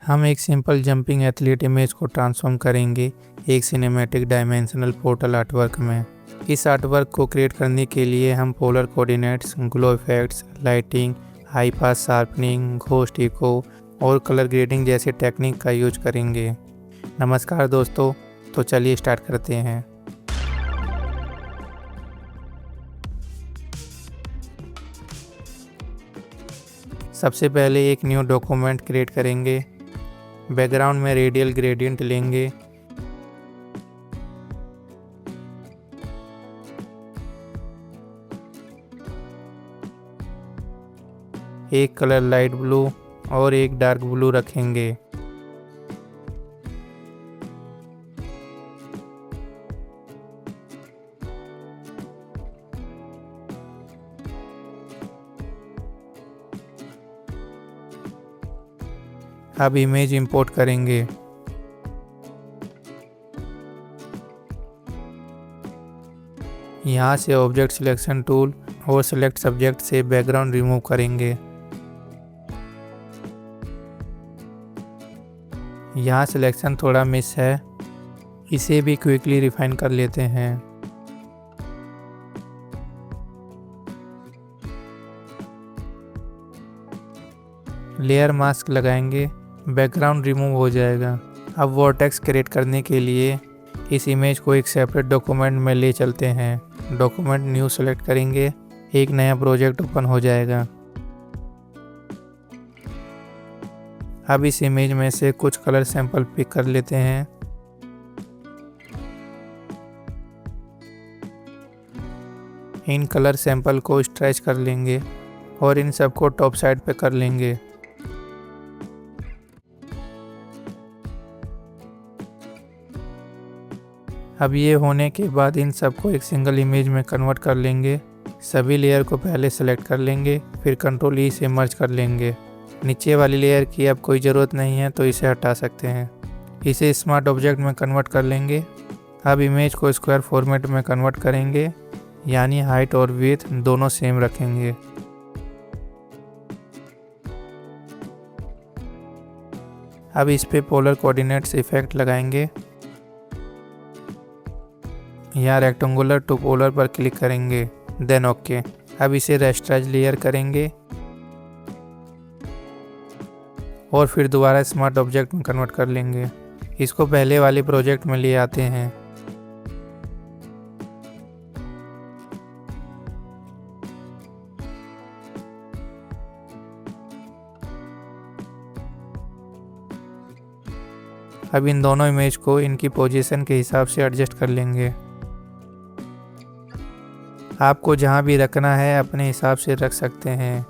हम एक simple jumping athlete image को ट्रांसफॉर्म करेंगे एक सिनेमैटिक डायमेंशनल पोर्टल आर्टवर्क में। इस आर्टवर्क को क्रिएट करने के लिए हम polar coordinates, glow effects, lighting, high pass sharpening, ghost echo और कलर ग्रेडिंग जैसे टेक्निक का यूज करेंगे। नमस्कार दोस्तों, तो चलिए स्टार्ट करते हैं। सबसे पहले एक न्यू डॉक्यूमेंट क्रिएट करेंगे। बैकग्राउंड में रेडियल ग्रेडियंट लेंगे। एक कलर लाइट ब्लू और एक डार्क ब्लू रखेंगे। अब इमेज इंपोर्ट करेंगे। यहाँ से ऑब्जेक्ट सिलेक्शन टूल और सिलेक्ट सब्जेक्ट से बैकग्राउंड रिमूव करेंगे। यहाँ सिलेक्शन थोड़ा मिस है, इसे भी क्विकली रिफाइन कर लेते हैं। लेयर मास्क लगाएंगे, बैकग्राउंड रिमूव हो जाएगा। अब वर्टेक्स क्रिएट करने के लिए इस इमेज को एक सेपरेट डॉक्यूमेंट में ले चलते हैं। डॉक्यूमेंट न्यू सेलेक्ट करेंगे, एक नया प्रोजेक्ट ओपन हो जाएगा। अब इस इमेज में से कुछ कलर सैंपल पिक कर लेते हैं। इन कलर सैंपल को स्ट्रेच कर लेंगे और इन सबको टॉप साइड पे कर लेंगे। अब ये होने के बाद इन सबको एक सिंगल इमेज में कन्वर्ट कर लेंगे। सभी लेयर को पहले सेलेक्ट कर लेंगे, फिर कंट्रोल ई से मर्ज कर लेंगे। नीचे वाली लेयर की अब कोई ज़रूरत नहीं है तो इसे हटा सकते हैं। इसे स्मार्ट ऑब्जेक्ट में कन्वर्ट कर लेंगे। अब इमेज को स्क्वायर फॉर्मेट में कन्वर्ट करेंगे, यानी हाइट और विड्थ दोनों सेम रखेंगे। अब इस पे पोलर कोऑर्डिनेट्स इफेक्ट लगाएंगे। यहाँ रेक्टेंगुलर टू पोलर पर क्लिक करेंगे, देन ओके। अब इसे रेस्टराइज लेयर करेंगे और फिर दोबारा स्मार्ट ऑब्जेक्ट में कन्वर्ट कर लेंगे। इसको पहले वाले प्रोजेक्ट में ले आते हैं। अब इन दोनों इमेज को इनकी पोजीशन के हिसाब से एडजस्ट कर लेंगे। आपको जहां भी रखना है अपने हिसाब से रख सकते हैं।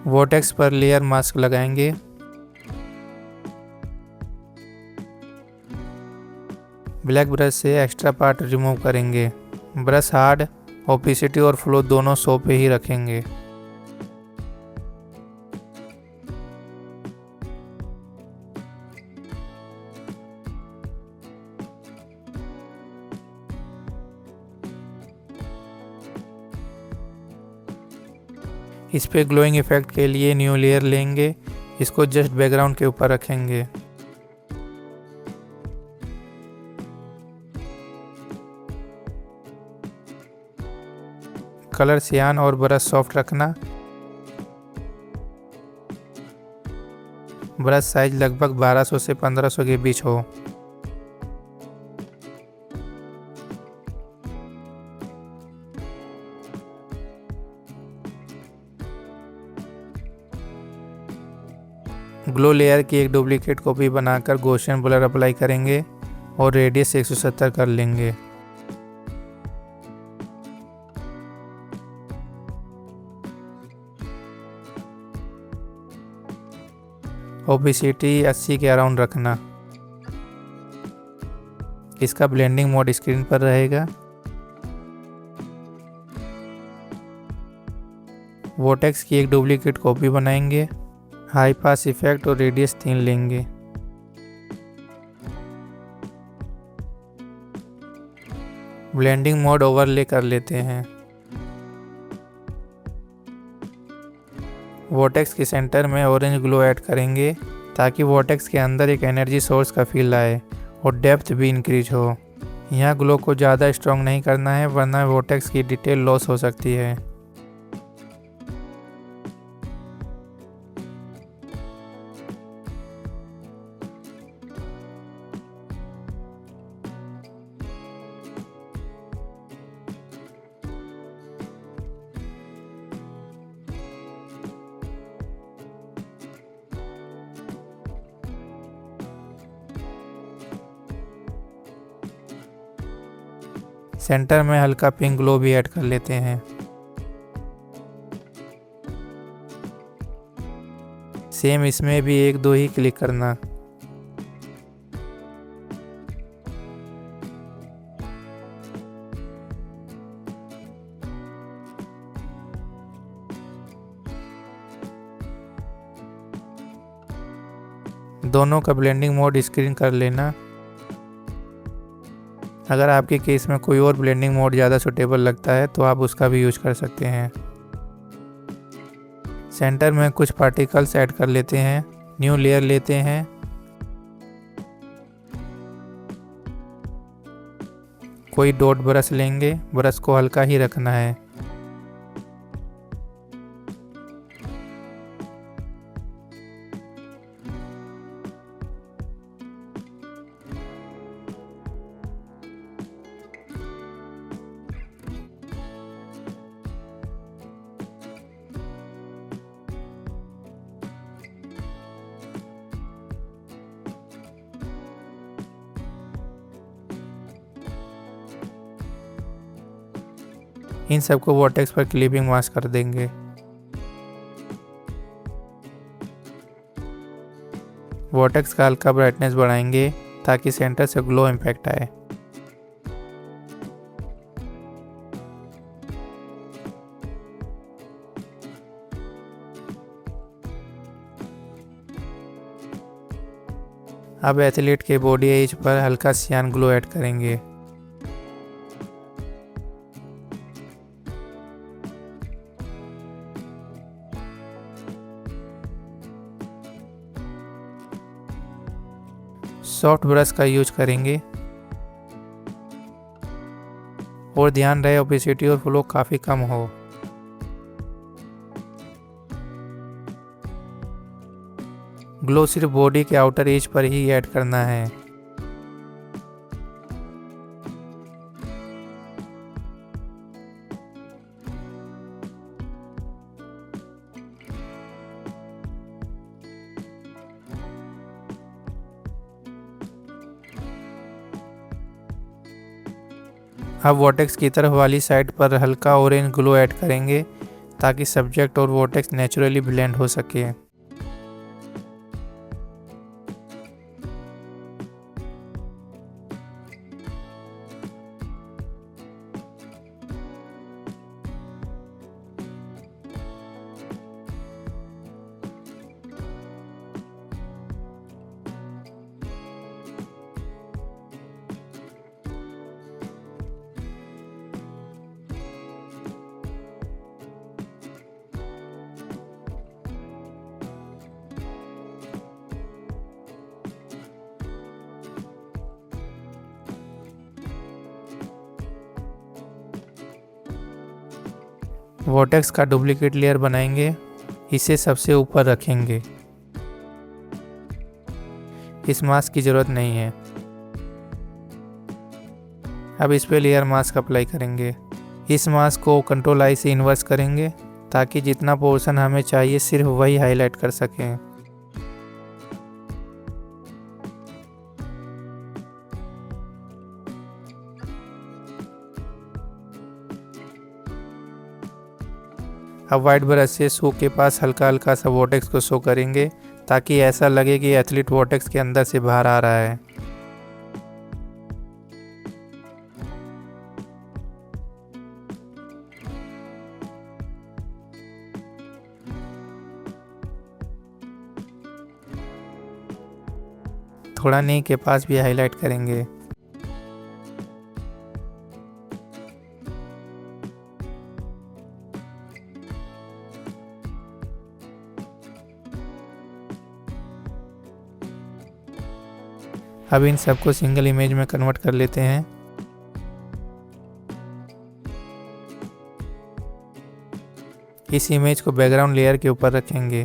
वर्टेक्स पर लेयर मास्क लगाएंगे। ब्लैक ब्रश से एक्स्ट्रा पार्ट रिमूव करेंगे। ब्रश हार्ड, ओपेसिटी और फ्लो दोनों 100 पे ही रखेंगे। इस पे ग्लोइंग इफेक्ट के लिए न्यू लेयर लेंगे, इसको जस्ट बैकग्राउंड के ऊपर रखेंगे। कलर सियान और ब्रश सॉफ्ट रखना। ब्रश साइज लगभग 1200 से 1500 के बीच हो। ग्लो लेयर की एक डुप्लीकेट कॉपी बनाकर गॉसियन ब्लर अप्लाई करेंगे और रेडियस 170 कर लेंगे। ओपेसिटी 80 के अराउंड रखना। इसका ब्लेंडिंग मोड स्क्रीन पर रहेगा। वर्टेक्स की एक डुप्लीकेट कॉपी बनाएंगे, हाई पास इफेक्ट और रेडियस 3 लेंगे। ब्लेंडिंग मोड ओवरले कर लेते हैं। वोर्टेक्स के सेंटर में ऑरेंज ग्लो ऐड करेंगे ताकि वोर्टेक्स के अंदर एक एनर्जी सोर्स का फील आए और डेप्थ भी इंक्रीज हो। यहाँ ग्लो को ज़्यादा स्ट्रॉन्ग नहीं करना है वरना वोर्टेक्स की डिटेल लॉस हो सकती है। सेंटर में हल्का पिंक ग्लो भी ऐड कर लेते हैं। सेम इसमें भी एक दो ही क्लिक करना। दोनों का ब्लेंडिंग मोड स्क्रीन कर लेना। अगर आपके केस में कोई और ब्लेंडिंग मोड ज़्यादा सूटेबल लगता है तो आप उसका भी यूज कर सकते हैं। सेंटर में कुछ पार्टिकल्स ऐड कर लेते हैं। न्यू लेयर लेते हैं। कोई डॉट ब्रश लेंगे, ब्रश को हल्का ही रखना है। इन सबको वोर्टेक्स पर क्लिपिंग मास्क कर देंगे। वोर्टेक्स का हल्का ब्राइटनेस बढ़ाएंगे ताकि सेंटर से ग्लो इम्पैक्ट आए। अब एथलीट के बॉडी एज पर हल्का सियान ग्लो ऐड करेंगे। सॉफ्ट ब्रश का यूज करेंगे और ध्यान रहे ओपेसिटी और फ्लो काफ़ी कम हो। ग्लो सिर्फ बॉडी के आउटर एज पर ही ऐड करना है। अब वोर्टेक्स की तरफ वाली साइड पर हल्का ऑरेंज ग्लो ऐड करेंगे ताकि सब्जेक्ट और वोर्टेक्स नेचुरली ब्लेंड हो सके। वोर्टेक्स का डुप्लीकेट लेयर बनाएंगे, इसे सबसे ऊपर रखेंगे। इस मास्क की ज़रूरत नहीं है। अब इस पे लेयर मास्क अप्लाई करेंगे। इस मास्क को कंट्रोल आई से इन्वर्स करेंगे ताकि जितना पोर्शन हमें चाहिए सिर्फ वही हाईलाइट कर सकें। अब वाइट ब्रश से शू के पास हल्का हल्का सा वोर्टेक्स को शो करेंगे ताकि ऐसा लगे कि एथलीट वोर्टेक्स के अंदर से बाहर आ रहा है। थोड़ा नी के पास भी हाईलाइट करेंगे। अब इन सबको सिंगल इमेज में कन्वर्ट कर लेते हैं। इस इमेज को बैकग्राउंड लेयर के ऊपर रखेंगे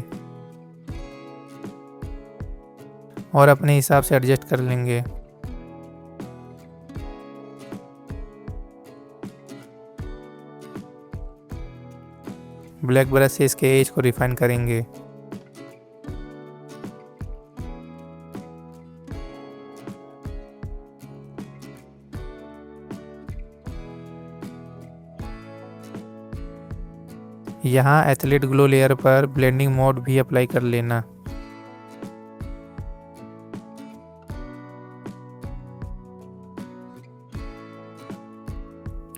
और अपने हिसाब से एडजस्ट कर लेंगे। ब्लैक ब्रश से इसके एज को रिफाइन करेंगे। यहाँ एथलीट ग्लो लेयर पर ब्लेंडिंग मोड भी अप्लाई कर लेना।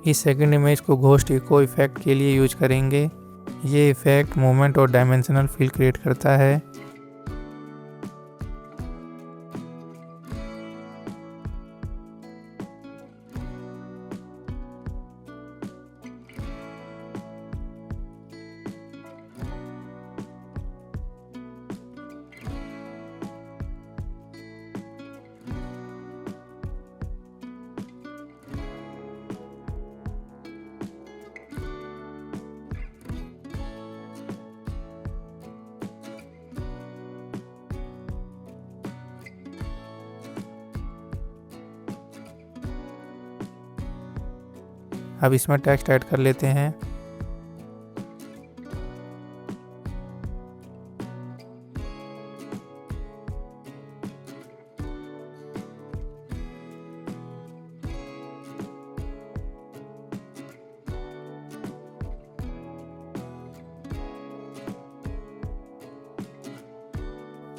इस सेकंड इमेज को घोस्ट इको इफेक्ट के लिए यूज करेंगे। ये इफेक्ट मूवमेंट और डायमेंशनल फील क्रिएट करता है। अब इसमें टेक्स्ट ऐड कर लेते हैं।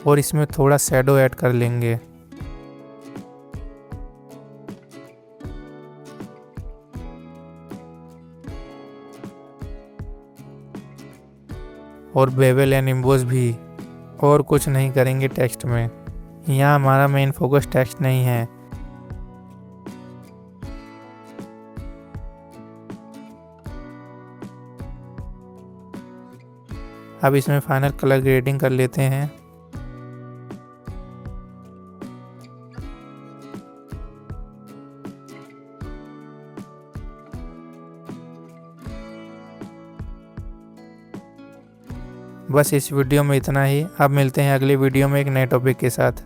और इसमें थोड़ा शैडो ऐड कर लेंगे। और बेवल एंड एम्बोस भी। और कुछ नहीं करेंगे टेक्स्ट में। यहाँ हमारा मेन फोकस टेक्स्ट नहीं है। अब इसमें फाइनल कलर ग्रेडिंग कर लेते हैं। बस इस वीडियो में इतना ही। अब मिलते हैं अगले वीडियो में एक नए टॉपिक के साथ।